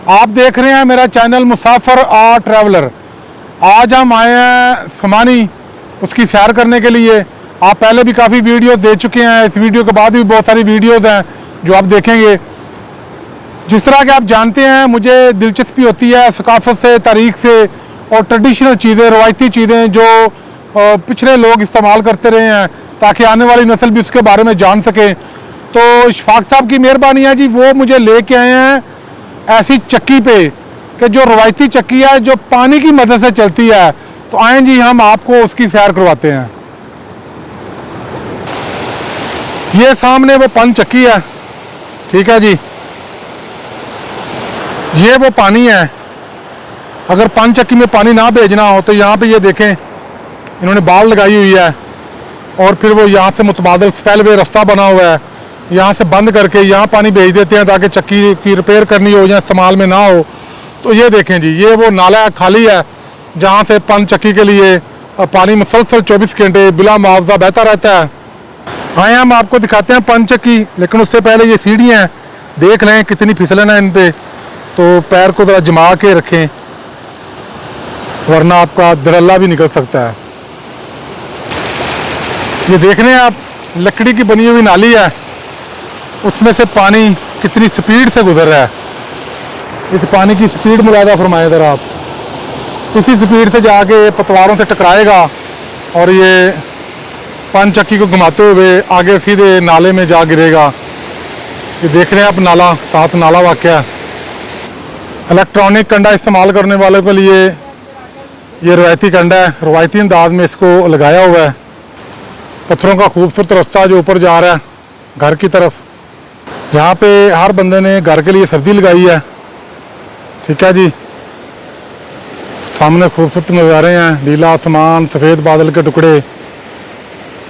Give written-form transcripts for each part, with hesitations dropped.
आप देख रहे हैं मेरा चैनल मुसाफिर और ट्रैवलर। आज हम आए हैं समानी उसकी सैर करने के लिए। आप पहले भी काफ़ी वीडियो दे चुके हैं, इस वीडियो के बाद भी बहुत सारी वीडियोज़ हैं जो आप देखेंगे। जिस तरह के आप जानते हैं मुझे दिलचस्पी होती है सकाफत से, तारीख से और ट्रेडिशनल चीज़ें, रवायती चीज़ें जो पिछले लोग इस्तेमाल करते रहे हैं ताकि आने वाली नस्ल भी उसके बारे में जान सके। तो इशफाक साहब की मेहरबानी है जी, वो मुझे लेके आए हैं ऐसी चक्की पे कि जो रवायती चक्की है जो पानी की मदद से चलती है। तो आए जी हम आपको उसकी सैर करवाते हैं। ये सामने वो पन चक्की है, ठीक है जी। ये वो पानी है। अगर पन चक्की में पानी ना भेजना हो तो यहाँ पे ये देखें इन्होंने बाल लगाई हुई है और फिर वो यहाँ से मुतबादल स्पेलवे रास्ता बना हुआ है, यहाँ से बंद करके यहाँ पानी भेज देते हैं ताकि चक्की की रिपेयर करनी हो या इस्तेमाल में ना हो। तो ये देखें जी, ये वो नाला खाली है जहाँ से पन चक्की के लिए पानी मुसलसल 24 घंटे बिला मुआवजा बहता रहता है। आए हम आपको दिखाते हैं पन चक्की, लेकिन उससे पहले ये सीढ़ियाँ हैं, देख लें कितनी फिसलन है इन पर। तो पैर को ज़रा जमा के रखें वरना आपका दरल्ला भी निकल सकता है। ये देख रहे हैं आप, लकड़ी की बनी हुई नाली है, उसमें से पानी कितनी स्पीड से गुजर रहा है। इस पानी की स्पीड मुलादा फरमाए इधर आप। इसी स्पीड से जाके पतवारों से टकराएगा और ये पन चक्की को घुमाते हुए आगे सीधे नाले में जा गिरेगा। ये देख रहे हैं आप, नाला साथ नाला वाक़या है। इलेक्ट्रॉनिक कंडा इस्तेमाल करने वालों के लिए ये रवायती कंडा है, रवायती अंदाज में इसको लगाया हुआ है। पत्थरों का खूबसूरत रास्ता जो ऊपर जा रहा है घर की तरफ, जहाँ पे हर बंदे ने घर के लिए सब्ज़ी लगाई है, ठीक है जी। सामने खूबसूरत नज़ारे हैं, नीला आसमान, सफ़ेद बादल के टुकड़े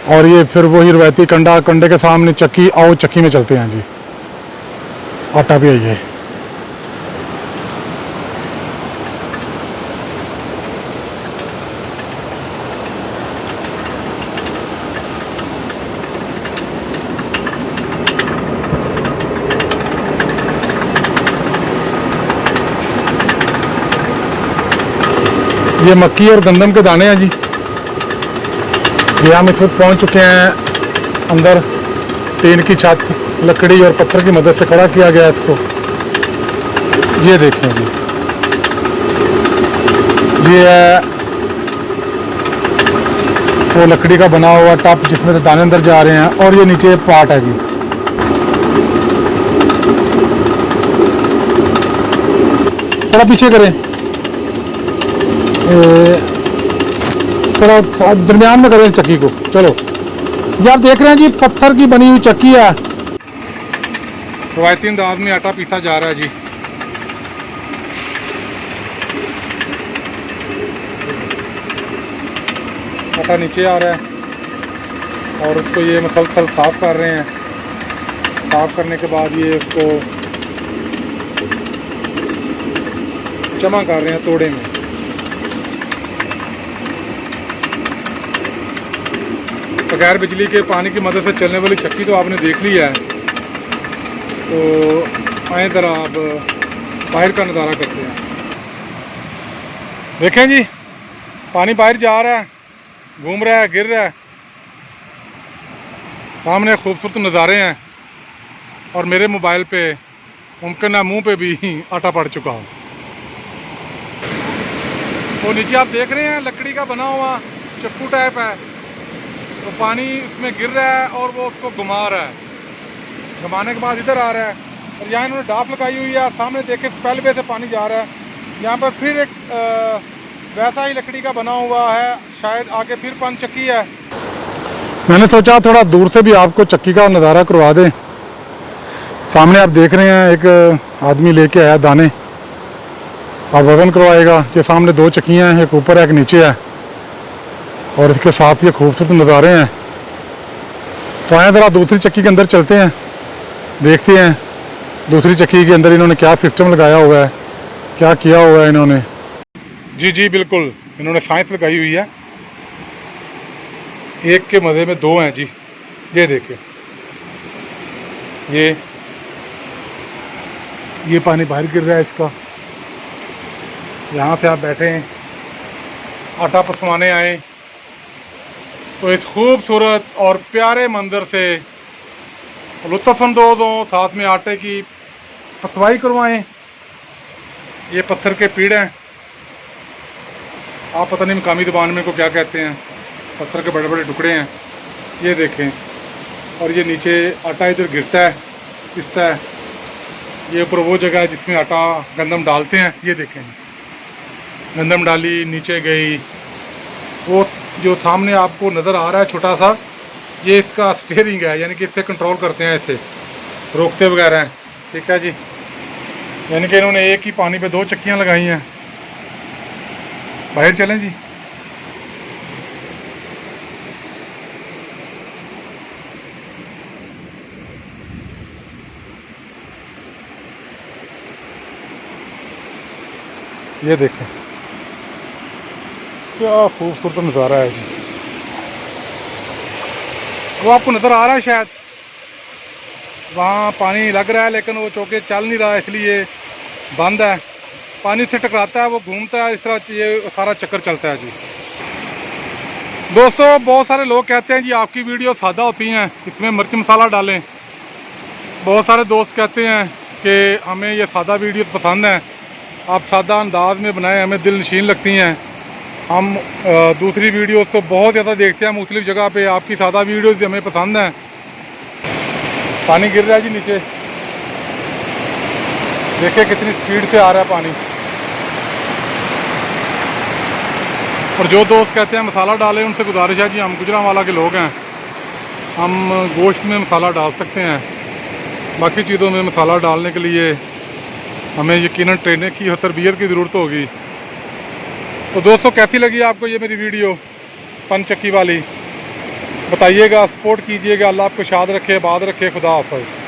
और ये फिर वही रवायती कंडा, कंडे के सामने चक्की। आओ चक्की में चलते हैं जी, आटा भी आइए। ये मक्की और गंदम के दाने हैं जी। हम इस वक्त पहुँच चुके हैं अंदर। टीन की छत, लकड़ी और पत्थर की मदद से खड़ा किया गया है इसको। ये देखें जी, ये है वो लकड़ी का बना हुआ टप जिसमें से दाने अंदर जा रहे हैं और ये नीचे पाट है जी। थोड़ा पीछे करें, थोड़ा दरमियान में करें चक्की को। चलो ये आप देख रहे हैं जी, पत्थर की बनी हुई चक्की है। रवायती अंदाज में आटा पीसा जा रहा है जी। आटा नीचे आ रहा है और उसको ये मुसलसल साफ़ कर रहे हैं। साफ़ करने के बाद ये उसको जमा कर रहे हैं तोड़े में। बगैर बिजली के पानी की मदद से चलने वाली चक्की तो आपने देख लिया है। तो आए तरह आप बाहर का नज़ारा करते हैं। देखें जी, पानी बाहर जा रहा है, घूम रहा है, गिर रहा है। सामने खूबसूरत नज़ारे हैं और मेरे मोबाइल पे मुमकिन है मुंह पे भी आटा पड़ चुका हो। तो नीचे आप देख रहे हैं लकड़ी का बना हुआ चप्पू टाइप है, तो पानी उसमें गिर रहा है और वो उसको घुमा रहा है। घुमाने के बाद इधर आ रहा है और यहाँ इन्होंने डाफ लगाई हुई है। सामने देखे स्पेलवे से पानी जा रहा है। यहाँ पर फिर एक वैसा ही लकड़ी का बना हुआ है, शायद आगे फिर पन चक्की है। मैंने सोचा थोड़ा दूर से भी आपको चक्की का नज़ारा करवा दें। सामने आप देख रहे हैं एक आदमी लेके आया दाने, आप वजन करवाएगा। ये सामने दो चक्कियाँ हैं, एक ऊपर है एक नीचे है और इसके साथ ये खूबसूरत नज़ारे हैं। तो आए ज़रा दूसरी चक्की के अंदर चलते हैं, देखते हैं दूसरी चक्की के अंदर इन्होंने क्या सिस्टम लगाया हुआ है, क्या किया हुआ है इन्होंने। जी जी बिल्कुल, इन्होंने साइंस लगाई हुई है। एक के मज़े में दो हैं जी। ये देखें, ये ये पानी बाहर गिर रहा है इसका। यहाँ से आप बैठे हैं, आटा पसवाने आए तो इस खूबसूरत और प्यारे मंजर से लुत्फ़अंदोज़ हों, साथ में आटे की पसवाई करवाएं। ये पत्थर के पीड़ हैं, आप पता नहीं मकामी ज़ुबान में को क्या कहते हैं। पत्थर के बड़े बड़े टुकड़े हैं, ये देखें। और ये नीचे आटा इधर गिरता है, पिसता है। ये ऊपर वो जगह है जिसमें आटा गंदम डालते हैं। ये देखें, गंदम डाली, नीचे गई। वो जो सामने आपको नज़र आ रहा है छोटा सा, ये इसका स्टीयरिंग है, यानी कि इससे कंट्रोल करते हैं, इससे रोकते वगैरह हैं। ठीक है जी, यानी कि इन्होंने एक ही पानी पे 2 चक्कियाँ लगाई हैं। बाहर चलें जी। ये देखें क्या खूबसूरत नज़ारा है जी। वो आपको नज़र आ रहा है शायद, वहाँ पानी लग रहा है लेकिन वो चौके चल नहीं रहा है, इसलिए बंद है। पानी से टकराता है, वो घूमता है, इस तरह ये सारा चक्कर चलता है जी। दोस्तों, बहुत सारे लोग कहते हैं जी आपकी वीडियो सादा होती हैं, इसमें मिर्च मसाला डालें। बहुत सारे दोस्त कहते हैं कि हमें ये सादा वीडियो पसंद है, आप सादा अंदाज में बनाएं, हमें दिल नशीन लगती हैं। हम दूसरी वीडियोस तो बहुत ज़्यादा देखते हैं मुख्तलिफ़ जगह पे, आपकी सादा वीडियोस हमें पसंद हैं। पानी गिर रहा है जी नीचे, देखिए कितनी स्पीड से आ रहा है पानी। और जो दोस्त कहते हैं मसाला डालें, उनसे गुजारिश है जी, हम गुजरांवाला के लोग हैं, हम गोश्त में मसाला डाल सकते हैं, बाकी चीज़ों में मसाला डालने के लिए हमें यकीनन ट्रेनिंग की और तरबियत की ज़रूरत होगी। तो दोस्तों, कैसी लगी आपको ये मेरी वीडियो पनचक्की वाली, बताइएगा, सपोर्ट कीजिएगा। अल्लाह आपको शाद रखे, आबाद रखे। खुदा हाफ़िज़।